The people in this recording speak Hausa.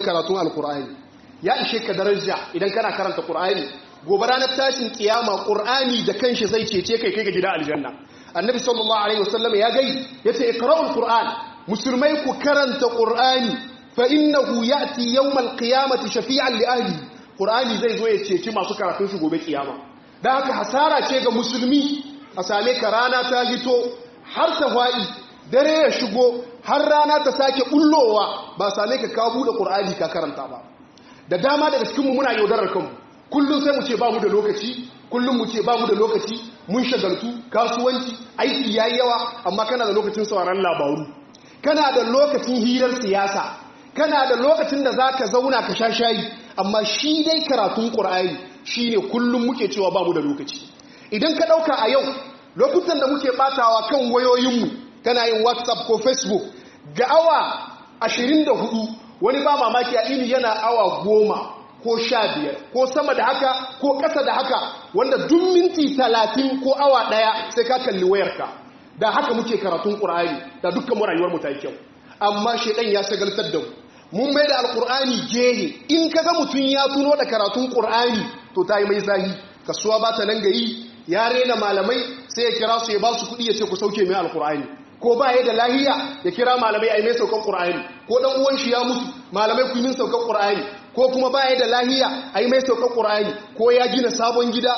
karatun alkur'ani ya ishe ka daraja idan kana karanta qur'ani gobe ranar tashin kiyama qur'ani da kanshi zai cece kai ga gida aljanna. Annabi sallallahu alaihi wasallam ya gai yace iqra'ul qur'an, musulmai ku karanta qur'ani fa innahu ya'ti yawmal qiyamati shafi'an li ahli. Qur'ani zai zo ya ceci masu karatun shi gobe kiyama. Dan haka hasara ce ga musulmi a same ka rana ta hito har ta faɗi, dare ya shigo har rana ta sake bullowa ba same ka ka bude qur'ani ka karanta ba. Da dama daga cikin mu muna yaudarar kanmu, kullum sai mu ce ba mu da lokaci, kullum mu ce ba mu da lokaci, mun shagaltu, kasuwanci, aiki yayi yawa, amma kana da lokacin sauraron labaru, kana da lokacin hirar siyasa, kana da lokacin da zaka zauna ka sha shayi, amma shi dai karatun qur'ani shine kullum muke cewa ba mu da lokaci. Idan ka dauka a yau lokutan da muke batawa kan wayoyinmu, kana yin WhatsApp ko Facebook ga awa 24, wani ba mamaki a ini yana awa 10 ko 15 ko sama da haka ko ƙasa da haka, wanda duk minti 30 ko awa 1 sai ka kalli wayarka. Da haka muke karatun Qur'ani da dukkan mu rayuwar mu ta yi kyau, amma shedan ya shagaltar da mu, mun mai da alqur'ani gehe. In kaga mutun ya tuno da karatun Qur'ani to tayi mai zahi, kasuwa ba ta nan gayi, ya rena malamai sai ya kira su ya ba su kuɗi ya ce ku sauke mai alqur'ani, ko ba ya da lahiya ya kira malamai ai mai saukan Qur'ani, ko dan uwan shi ya mutu malamai ku yi min saukan Qur'ani, ko kuma ba ya da lahiya ai mai saukan Qur'ani, ko ya gina sabon gida